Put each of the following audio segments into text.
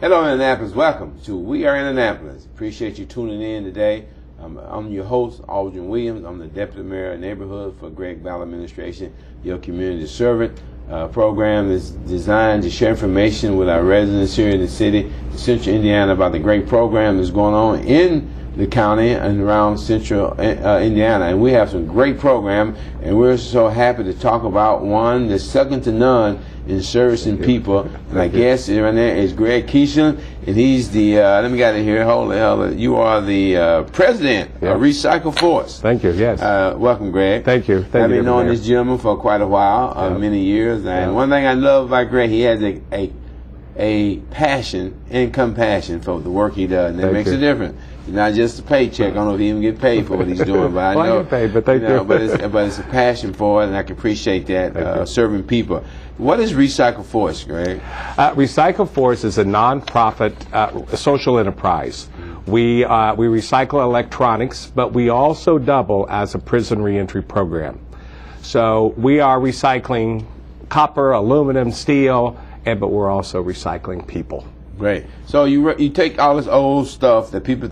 Hello, Indianapolis. Welcome to We Are Indianapolis. Appreciate you tuning in today. I'm your host, Olgen Williams. I'm the Deputy Mayor of Neighborhood for Gregg Ballard Administration. Your community servant program is designed to share information with our residents here in the city, Central Indiana, about the great program that's going on in the county and around Central Indiana. And we have some great program, and we're so happy to talk about one that's second to none in servicing people. And I guess right there is Gregg Keesling, and he's the, let me get it here, hold the hell, you are the president of RecycleForce. Thank you, yes. Welcome, Gregg. Thank you. I've been knowing this gentleman for quite a while, many years, and one thing I love about Gregg, he has a passion and compassion for the work he does, and that makes a difference. It's not just a paycheck. I don't know if he even get paid for what he's doing, but I know. I get paid, but they do. But it's a passion for it, and I can appreciate that, serving people. What is RecycleForce, Gregg? RecycleForce is a non-profit social enterprise. We recycle electronics, but we also double as a prison reentry program. So we are recycling copper, aluminum, steel, but we're also recycling people. Great. So you take all this old stuff that people,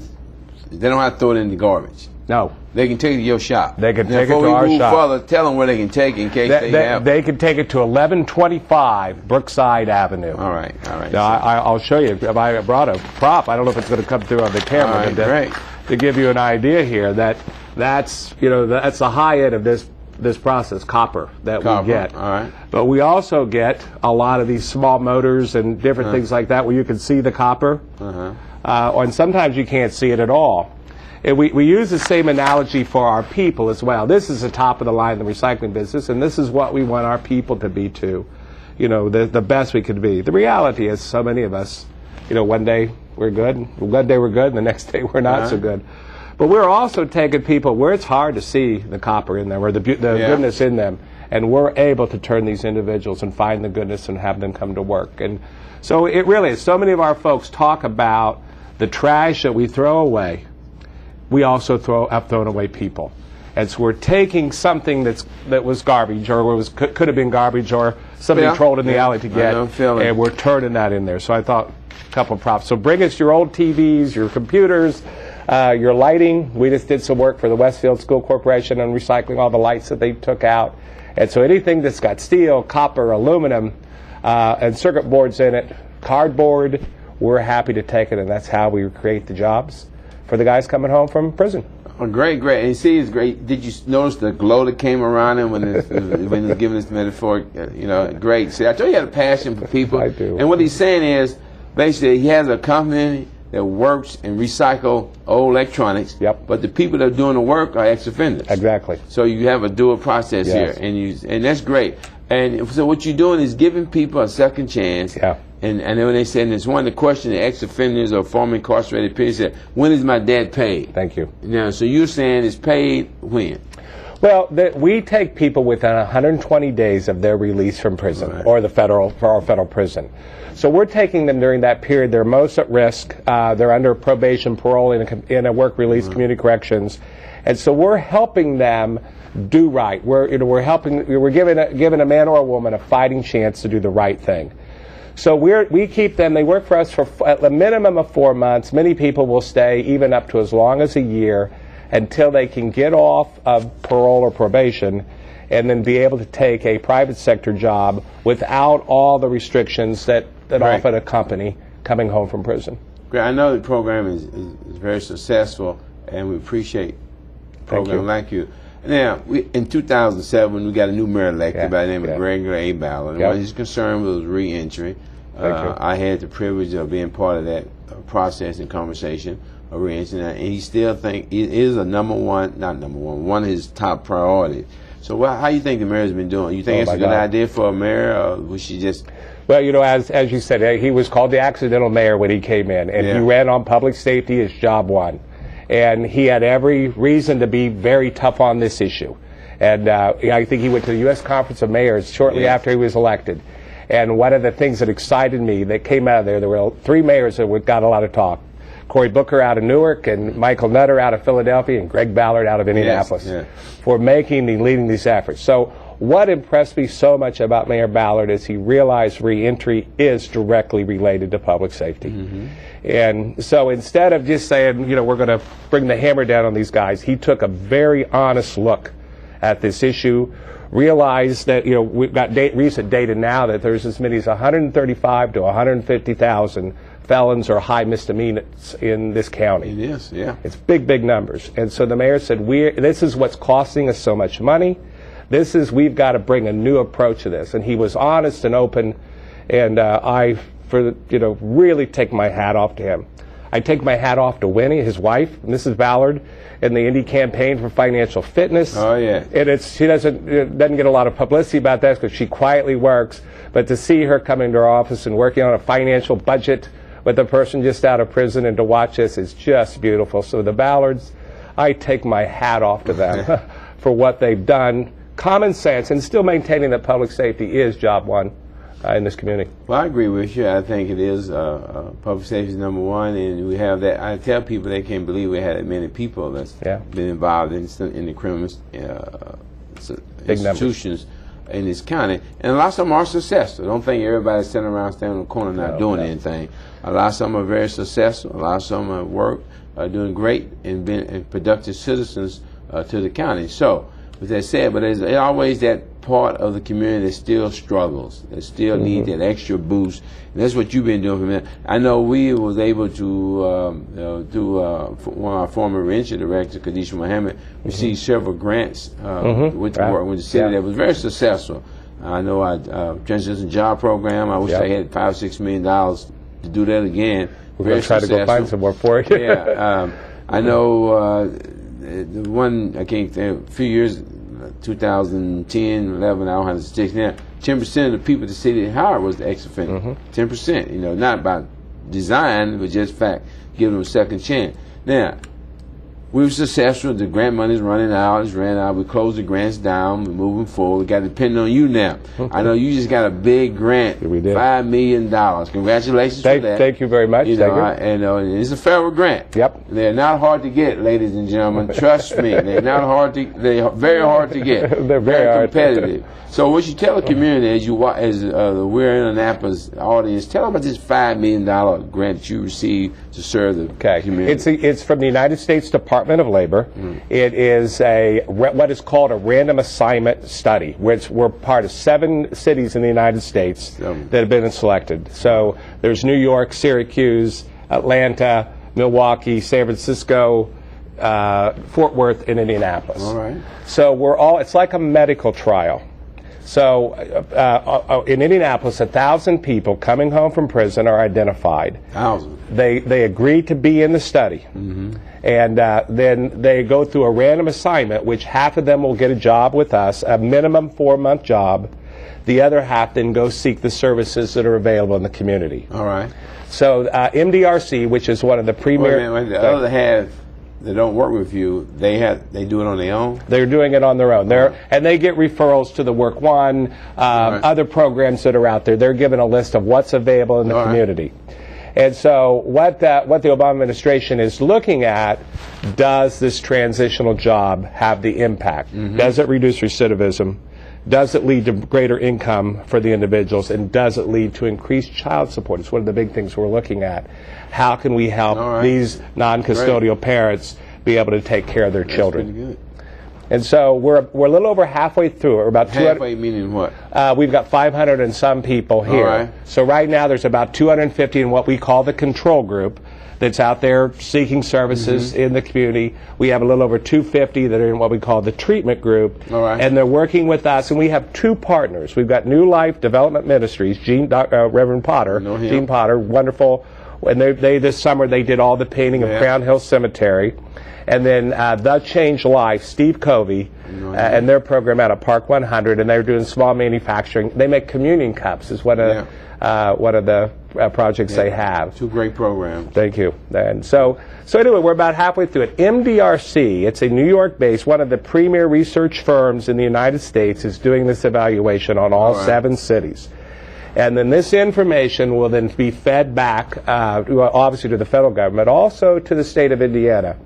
they don't have to throw it in the garbage. No. They can take it to your shop. They can take it to our shop. Before we move further, tell them where they can take it in case they have. They can take it to 1125 Brookside Avenue. All right. Now, I'll show you. I brought a prop. I don't know if it's going to come through on the camera. All right, great. To give you an idea here, that's the high end of this process, copper, we get. All right. But we also get a lot of these small motors and different things like that where you can see the copper. And sometimes you can't see it at all. And we use the same analogy for our people as well. This is the top of the line in the recycling business, and this is what we want our people to be too. The best we could be. The reality is so many of us, one day we're good, one day we're good, and the next day we're not so good. But we're also taking people where it's hard to see the copper in them or the goodness in them, and we're able to turn these individuals and find the goodness and have them come to work. And so it really is. So many of our folks talk about the trash that we throw away. We also have thrown away people. And so we're taking something that was garbage or could have been garbage or somebody trolled in the alley to get, and we're turning that in there. So I thought a couple of props. So bring us your old TVs, your computers, your lighting. We just did some work for the Westfield School Corporation on recycling all the lights that they took out. And so anything that's got steel, copper, aluminum, and circuit boards in it, cardboard, we're happy to take it, and that's how we create the jobs for the guys coming home from prison. Oh, great. And you see, it's great. Did you notice the glow that came around him when he's giving this metaphor? Great. See, I told you he had a passion for people. I do. And what he's saying is, basically, he has a company that works and recycle old electronics. Yep. But the people that are doing the work are ex-offenders. Exactly. So you have a dual process here, and that's great. And so what you're doing is giving people a second chance. Yeah. And then when they said, it's one of the questions the ex-offenders or former incarcerated people said, when is my dad paid? Thank you. Now, so you're saying it's paid when? Well, we take people within 120 days of their release from prison or our federal prison. So we're taking them during that period. They're most at risk. They're under probation, parole, in a work release, community corrections. And so we're helping them do right. We're giving a man or a woman a fighting chance to do the right thing. So we keep them. They work for us for at a minimum of 4 months. Many people will stay even up to as long as a year until they can get off of parole or probation and then be able to take a private sector job without all the restrictions that often accompany coming home from prison. Great. I know the program is very successful, and we appreciate a program like you. Now, in 2007, we got a new mayor elected by the name of Gregg Ballard. And what his concern was reentry. I had the privilege of being part of that process and conversation of reentry, and he still thinks it is one of his top priorities. So how do you think the mayor's been doing? You think it's a good idea for a mayor, or was she just... Well, as you said, he was called the accidental mayor when he came in, and he ran on public safety as job one. And he had every reason to be very tough on this issue. And I think he went to the U.S. Conference of Mayors shortly after he was elected. And one of the things that excited me that came out of there were 3 mayors that got a lot of talk. Cory Booker out of Newark, and Michael Nutter out of Philadelphia, and Gregg Ballard out of Indianapolis for leading these efforts. So what impressed me so much about Mayor Ballard is he realized reentry is directly related to public safety. And so instead of just saying, you know, we're going to bring the hammer down on these guys, he took a very honest look at this issue, realized that, you know, we've got recent data now that there's as many as 135 to 150,000 felons or high misdemeanors in this county. It is, yeah. It's big, big numbers. And so the mayor said, this is what's costing us so much money. We've got to bring a new approach to this. And he was honest and open, and really take my hat off to him. I take my hat off to Winnie, his wife, Mrs. Ballard, and the Indy Campaign for Financial Fitness. Oh, yeah. And she doesn't get a lot of publicity about that because she quietly works. But to see her coming to our office and working on a financial budget with a person just out of prison and to watch this is just beautiful. So the Ballards, I take my hat off to them for what they've done. Common sense and still maintaining that public safety is job one in this community. Well, I agree with you. I think it is public safety is number one, and we have that. I tell people they can't believe we had that many people that's been involved in the criminal institutions in this county, and a lot of them are successful. Don't think everybody's sitting around standing in the corner not doing anything. A lot of them are very successful. A lot of them are doing great and being productive citizens to the county. So, with that said, but there's always that part of the community that still struggles, that still needs that extra boost. And that's what you've been doing for me. I know we was able to do one of our former reentry director, Khadijah Muhammad, received several grants with the work with the city that was very successful. I know our transition job program, I wish I had $5 or $6 million to do that again. We're going to try to go find some more for you. I know the one, I can't think, a few years, 2010, 11, I don't have the sticks now, 10% of the people the city hired was the ex-offender. 10%, you know, not by design, but just fact, give them a second chance. Now, we were successful. The grant money's running out. It's ran out. We closed the grants down. We're moving forward. We got to depend on you now. I know you just got a big grant. We did. $5 million. Congratulations for that. Thank you very much. You know, and it's a federal grant. Yep. They're not hard to get, ladies and gentlemen. Trust me. They're not hard to. They're very hard to get. They're very competitive. So what you tell the community as the We're in Indianapolis audience, tell them about this $5 million grant that you received to serve the community. It's from the United States Department of Labor. It is what is called a random assignment study, which we're part of 7 cities in the United States that have been selected. So there's New York, Syracuse, Atlanta, Milwaukee, San Francisco, Fort Worth, and Indianapolis. All right. So it's like a medical trial. So in Indianapolis, 1,000 people coming home from prison are identified. 1,000. They agree to be in the study. And then they go through a random assignment, which half of them will get a job with us, a minimum 4-month job. The other half then go seek the services that are available in the community. All right. So MDRC, which is one of the premier... Wait, the other half that don't work with you, they do it on their own? They're doing it on their own. And they get referrals to the Work One, other programs that are out there. They're given a list of what's available in the community. And so what the Obama administration is looking at, does this transitional job have the impact? Does it reduce recidivism? Does it lead to greater income for the individuals? And does it lead to increased child support? It's one of the big things we're looking at. How can we help these non-custodial parents be able to take care of their children? Pretty good. And so we're a little over halfway through. We're about halfway, meaning what? We've got 500 and some people here. All right. So right now there's about 250 in what we call the control group that's out there seeking services in the community. We have a little over 250 that are in what we call the treatment group. All right. And they're working with us, and we have 2 partners. We've got New Life Development Ministries, Reverend Potter, Gene Potter, wonderful. And they this summer they did all the painting of Crown Hill Cemetery. And then The Change Life, Steve Covey, and their program out of Park 100, and they're doing small manufacturing. They make communion cups is one of the projects they have. 2 great programs. Thank you. And so anyway, we're about halfway through it. MDRC, it's a New York-based, one of the premier research firms in the United States, is doing this evaluation on all 7 cities. And then this information will then be fed back, obviously to the federal government, also to the state of Indiana,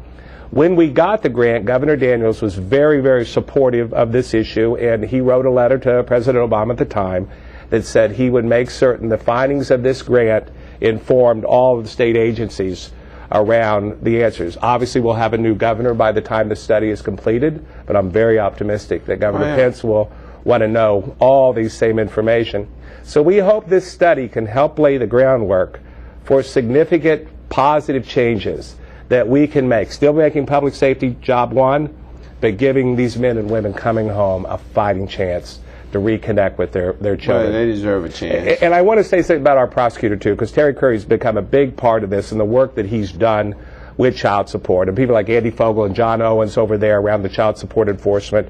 When we got the grant, Governor Daniels was very, very supportive of this issue, and he wrote a letter to President Obama at the time that said he would make certain the findings of this grant informed all of the state agencies around the answers. Obviously, we'll have a new governor by the time the study is completed, but I'm very optimistic that Governor Pence will want to know all these same information. So we hope this study can help lay the groundwork for significant positive changes that we can make, still making public safety job one, but giving these men and women coming home a fighting chance to reconnect with their children. Well, they deserve a chance. And I want to say something about our prosecutor, too, because Terry Curry's become a big part of this and the work that he's done with child support. And people like Andy Fogel and John Owens over there around the child support enforcement.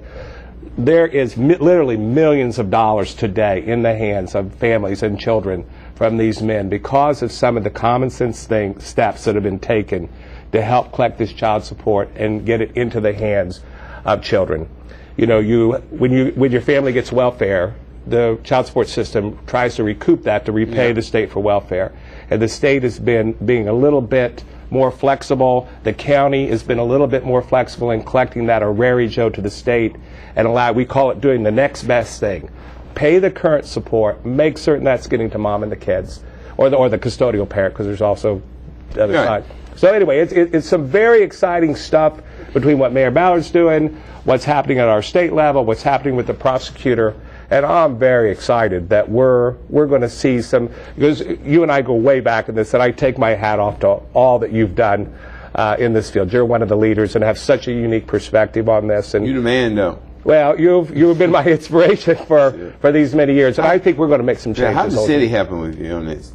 There is literally millions of dollars today in the hands of families and children from these men because of some of the common sense steps that have been taken to help collect this child support and get it into the hands of children. You know, when your family gets welfare, the child support system tries to recoup that to repay the state for welfare. And the state has been being a little bit more flexible. The county has been a little bit more flexible in collecting that arrearage to the state and we call it doing the next best thing. Pay the current support, make certain that's getting to mom and the kids, or the custodial parent, because there's also the other side. So anyway, it's some very exciting stuff between what Mayor Ballard's doing, what's happening at our state level, what's happening with the prosecutor, and I'm very excited that we're going to see some, because you and I go way back in this, and I take my hat off to all that you've done in this field. You're one of the leaders and have such a unique perspective on this. And you're the man, though. Well, you've been my inspiration for these many years, and I think we're going to make some changes. How's the city helping with you on this?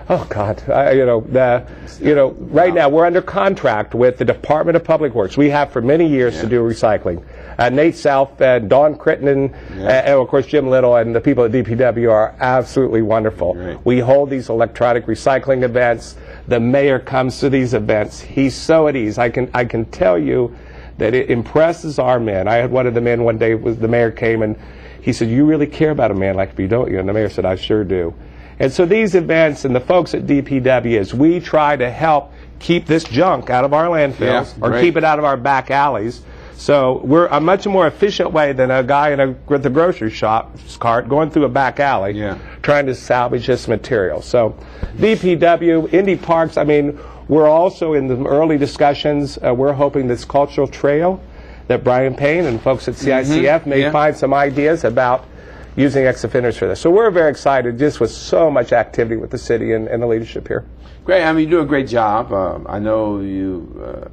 Oh God, right now we're under contract with the Department of Public Works. We have for many years to do recycling. Nate South and Dawn Crittenden and of course Jim Little and the people at DPW are absolutely wonderful. Right. We hold these electronic recycling events. The mayor comes to these events. He's so at ease. I can tell you that it impresses our men. I had one of the men one day, the mayor came and he said, "You really care about a man like me, don't you?" And the mayor said, "I sure do." And so these events and the folks at DPW, as we try to help keep this junk out of our landfills or keep it out of our back alleys. So we're a much more efficient way than a guy with a grocery shop's cart going through a back alley trying to salvage this material. So DPW, Indy Parks, I mean, we're also in the early discussions. We're hoping this cultural trail that Brian Payne and folks at CICF may find some ideas about using ex-offenders for this. So we're very excited just with so much activity with the city and the leadership here. Great. I mean, you do a great job. I know you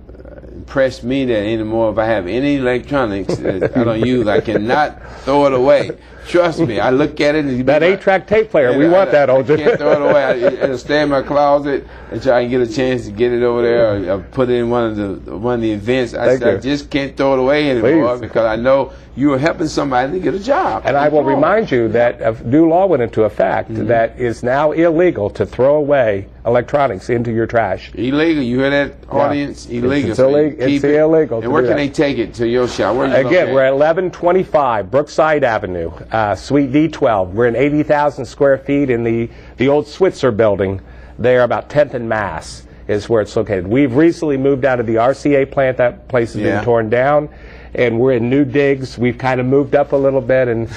impressed me that anymore if I have any electronics that I don't use, I cannot throw it away. Trust me, I look at it. And that 8-track tape player, we want that, Olgen. I can't throw it away. It'll stay in my closet until I can get a chance to get it over there or put it in one of the events. I just can't throw it away anymore because I know you are helping somebody to get a job. And I will remind you that a new law went into effect that is now illegal to throw away electronics into your trash. Illegal. You hear that, audience? Illegal. It's illegal. And where can they take it to your shop? Again, we're at 1125 Brookside Avenue, Suite D12. We're in 80,000 square feet in the old Switzer building there, about 10th and Mass is where it's located. We've recently moved out of the RCA plant. That place has been torn down. And we're in new digs. We've kind of moved up a little bit, and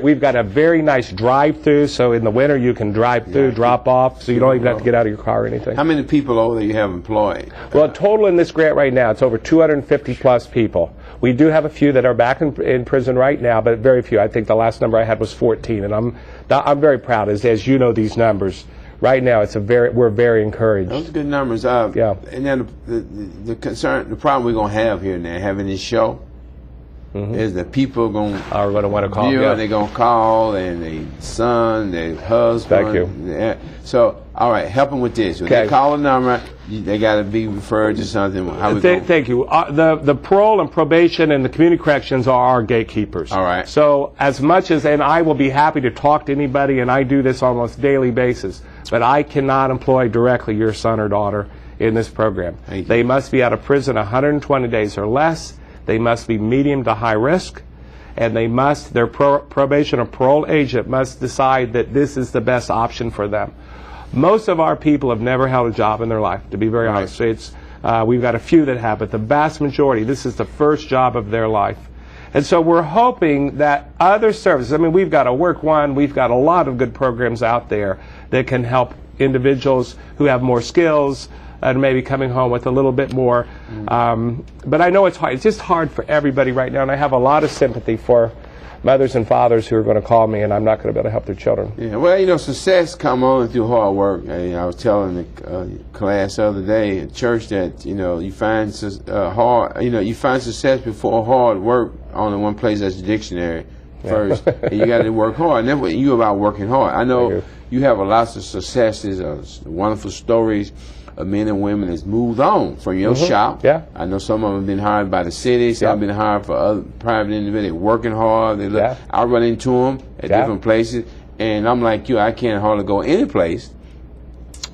we've got a very nice drive-through, so in the winter you can drive through, drop off, so you don't even have to get out of your car or anything. How many people over there you have employed? Well, total in this grant right now, it's over 250 plus people. We do have a few that are back in prison right now, but very few. I think the last number I had was 14, and I'm very proud, as you know these numbers. Right now, we're very encouraged. Those are good numbers. And then the problem we're gonna have here now, having this show, is that people are going to want to call. They're gonna call, and their son, their husband. Thank you. So, all right, help them with this. When they call a number, they got to be referred to something. Thank you. The parole and probation and the community corrections are our gatekeepers. All right. So as much as, and I will be happy to talk to anybody, and I do this almost daily basis, but I cannot employ directly your son or daughter in this program. They must be out of prison 120 days or less. They must be medium to high risk, and their probation or parole agent must decide that this is the best option for them. Most of our people have never held a job in their life, to be very honest. It's We've got a few that have, but the vast majority, this is the first job of their life. And so we're hoping that other services, I mean, we've got a Work One, we've got a lot of good programs out there that can help individuals who have more skills and maybe coming home with a little bit more. But I know it's hard. It's just hard for everybody right now, and I have a lot of sympathy for mothers and fathers who are going to call me, and I'm not going to be able to help their children. Yeah, well, you know, success come only through hard work. I was telling the class the other day at church that, you know, you find you find success before hard work. Only one place that's the dictionary first, and you got to work hard. And that's what you about working hard. I know you have a lots of successes, wonderful stories of men and women that's moved on from your shop. Yeah. I know some of them have been hired by the city, some have been hired for other private individuals, working hard. They look, I run into them at different places, and I'm like you, I can't hardly go any place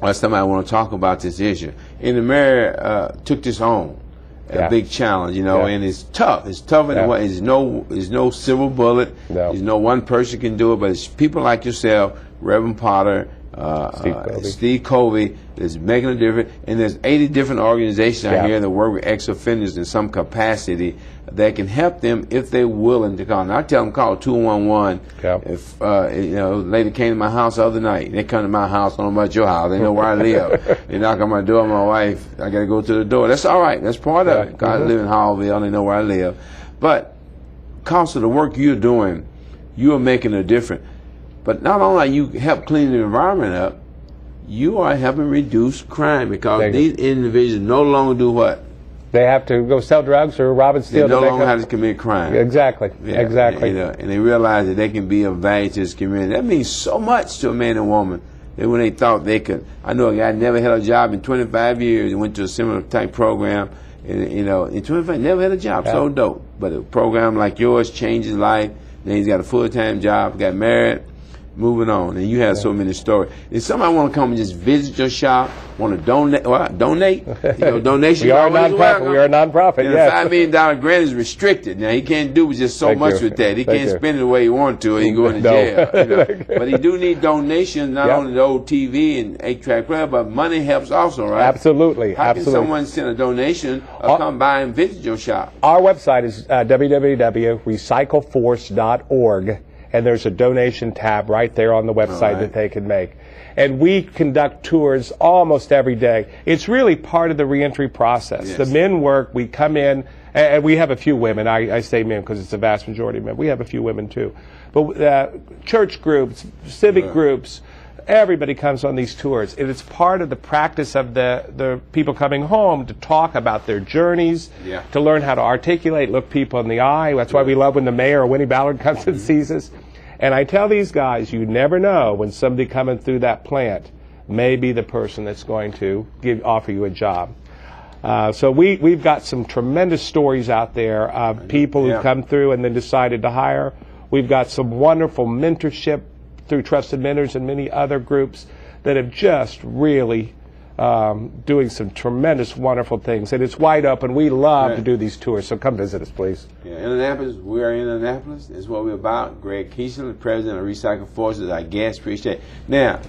or somebody want to talk about this issue. And the mayor took this on, a big challenge, you know, and it's tough. It's tough in a way. There's no silver bullet. There's no one person can do it, but it's people like yourself, Reverend Potter, Steve Covey is making a difference, and there's 80 different organizations out here that work with ex-offenders in some capacity that can help them if they're willing to call. And I tell them call 211. If you know, a lady came to my house the other night. They come to my house, I don't know about your house. They know where I live. They knock on my door. My wife, I got to go to the door. That's all right. That's part of it. God live in Hallville. They know where I live. But because of the work you're doing, you are making a difference. But not only are you help clean the environment up, you are helping reduce crime because these individuals no longer do what? They have to go sell drugs or rob and steal. They no longer have to commit crime. Exactly. Exactly. You know, and they realize that they can be of value to this community. That means so much to a man and woman that when they thought they could. I know a guy never had a job in 25 years and went to a similar type program. And, you know, in 25 never had a job. So dope. But a program like yours changed his life. Then he's got a full-time job, got married. Moving on, and you have so many stories. If somebody want to come and just visit your shop, want to donate, you know, donation. We are a nonprofit. We are a nonprofit. And the $5 million grant is restricted. Now he can't do just so much with that. He can't spend it the way he wants to, or he go into jail. You know? But he do need donations, not only the old TV and 8-track player, but money helps also, right? Absolutely. How can someone send a donation or come by and visit your shop? Our website is www.RecycleForce.org. And there's a donation tab right there on the website that they can make. And we conduct tours almost every day. It's really part of the reentry process. The men work, we come in, and we have a few women. I say men because it's the vast majority of men. We have a few women too. But church groups, civic groups, everybody comes on these tours. And it's part of the practice of the people coming home to talk about their journeys, to learn how to articulate, look people in the eye. That's why we love when the mayor or Winnie Ballard comes and sees us. And I tell these guys, you never know when somebody coming through that plant may be the person that's going to offer you a job. So we've got some tremendous stories out there of people who come through and then decided to hire. We've got some wonderful mentorship through Trusted Mentors and many other groups that have just really doing some tremendous, wonderful things. And it's wide open. We love to do these tours, so come visit us, please. Indianapolis, we are in Indianapolis. That's what we're about. Gregg Keesling, the president of RecycleForce, is our guest. Appreciate it. Now,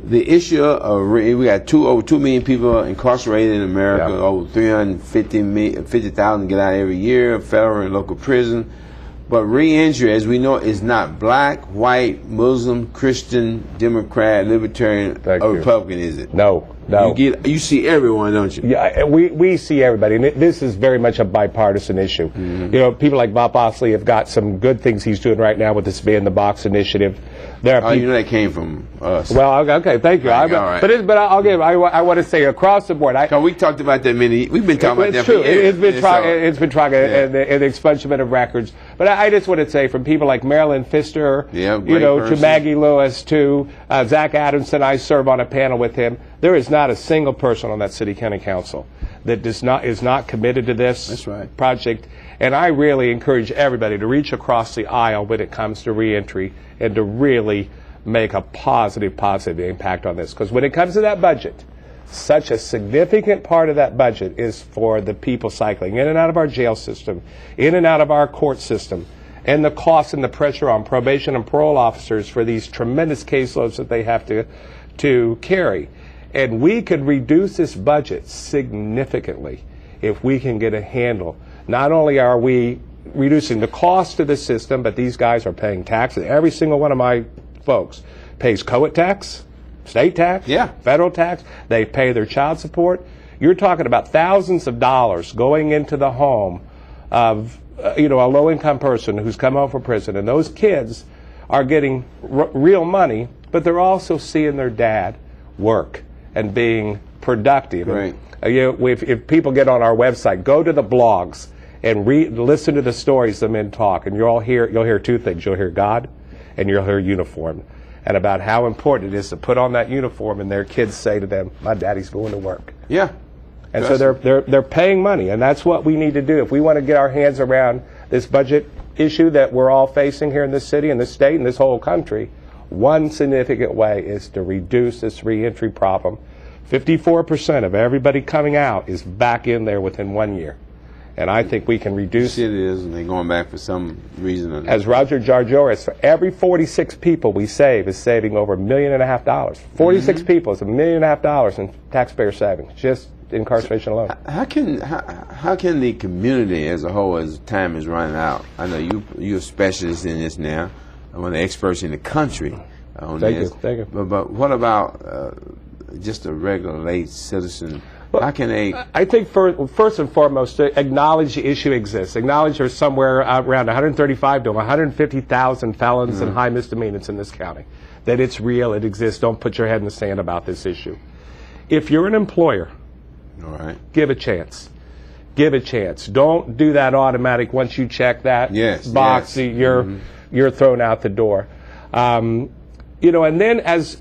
the issue of, we got over 2 million people incarcerated in America, over 350,000 get out every year, federal and local prison. But re-entry, as we know, is not black, white, Muslim, Christian, Democrat, Libertarian, or Republican, is it? No. You see everyone, don't you? Yeah, we see everybody, and this is very much a bipartisan issue. You know, people like Bob Bosley have got some good things he's doing right now with this Ban the Box initiative. There are you know that came from us. Well, okay, thank you. All right. But I want to say across the board. We talked about that we've been talking about that for years. It's been trying and the expungement of records. But I just want to say, from people like Marilyn Pfister, to Maggie Lewis, to Zach Adamson, I serve on a panel with him. There is not a single person on that city county council that is not committed to this project. And I really encourage everybody to reach across the aisle when it comes to reentry and to really make a positive impact on this. Because when it comes to that budget, such a significant part of that budget is for the people cycling in and out of our jail system, in and out of our court system, and the cost and the pressure on probation and parole officers for these tremendous caseloads that they have to carry. And we could reduce this budget significantly if we can get a handle. Not only are we reducing the cost of the system, but these guys are paying taxes. Every single one of my folks pays co-ed tax, state tax, federal tax. They pay their child support. You're talking about thousands of dollars going into the home of a low-income person who's come home from prison, and those kids are getting real money, but they're also seeing their dad work and being productive. Right. If people get on our website, go to the blogs and listen to the stories the men talk, and you'll hear two things. You'll hear God, and you'll hear uniform, and about how important it is to put on that uniform, and their kids say to them, "My daddy's going to work." Yeah. And so they're paying money, and that's what we need to do if we want to get our hands around this budget issue that we're all facing here in this city, in this state, and this whole country. One significant way is to reduce this reentry problem. 54% of everybody coming out is back in there within 1 year. And I think we can reduce it. Is, and they're going back for some reason. As Roger Jarjoris, for every 46 people we save is saving over $1.5 million. 46 people is $1.5 million in taxpayer savings, just incarceration alone. How can the community as a whole, as time is running out? I know you're a specialist in this now, one of the experts in the country on this. Thank you. But what about just a regular lay citizen? How can they? I think first and foremost, to acknowledge the issue exists. Acknowledge there's somewhere around 135 to 150,000 felons and high misdemeanors in this county. That it's real, it exists. Don't put your head in the sand about this issue. If you're an employer, all right, give a chance. Give a chance. Don't do that automatic. Once you check that box, you're thrown out the door. And then as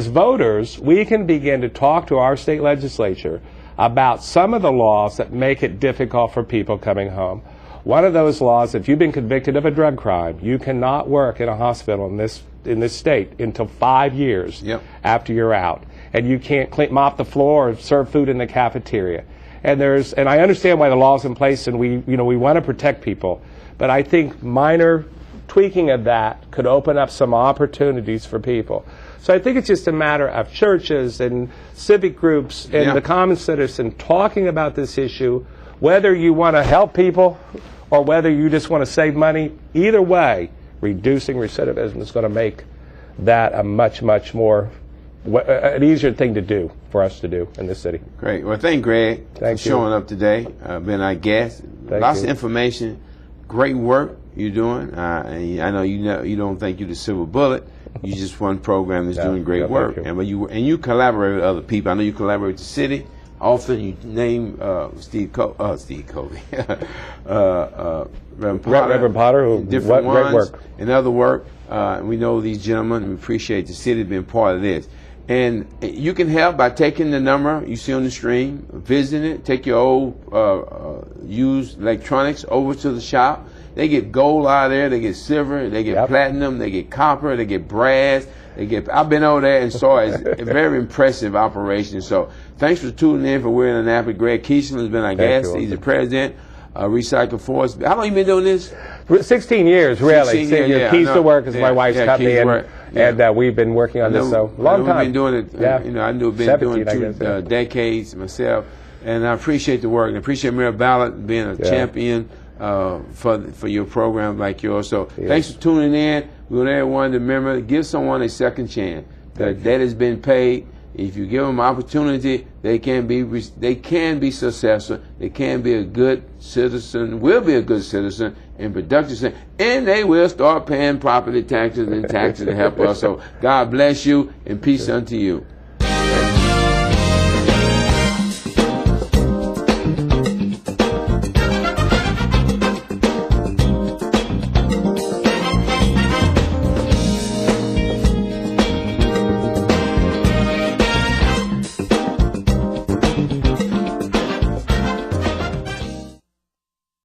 voters, we can begin to talk to our state legislature about some of the laws that make it difficult for people coming home. One of those laws, if you've been convicted of a drug crime, you cannot work in a hospital in this state until 5 years after you're out. And you can't mop the floor or serve food in the cafeteria. And I understand why the law's in place, and we want to protect people. But I think minor tweaking of that could open up some opportunities for people. So I think it's just a matter of churches and civic groups and the common citizen talking about this issue, whether you want to help people or whether you just want to save money. Either way, reducing recidivism is going to make that a much more an easier thing to do for us to do in this city. Great. Well, thank Greg for showing up today, being our guest. Lots of information. Great work you're doing. And I know you don't think you're the silver bullet. You just one program that's doing great work. You collaborate with other people. I know you collaborate with the city. Often you name Steve Covey, Reverend Potter, who different ones, great work. And other work. We know these gentlemen. We appreciate the city being part of this. And you can help by taking the number you see on the screen, visiting it, take your old used electronics over to the shop. They get gold out of there, they get silver, they get platinum, they get copper, they get brass. I've been over there and saw it. It's a very impressive operation. So thanks for tuning in for We're in Indianapolis. Gregg Keesling has been our guest. He's the president of RecycleForce. How long you been doing this? 16 years, really. 16 years, Keys to Work is my wife's company, and we've been working on this so long time. We've been doing it. I knew we've been doing it 2 decades myself, and I appreciate the work. And I appreciate Mayor Ballard being a champion for your program like yours. So thanks for tuning in. We want everyone to remember, give someone a second chance. The debt has been paid. If you give them opportunity, they can be successful. They can be a good citizen, will be a good citizen and productive citizen, and they will start paying property taxes and taxes to help us. So God bless you and peace unto you.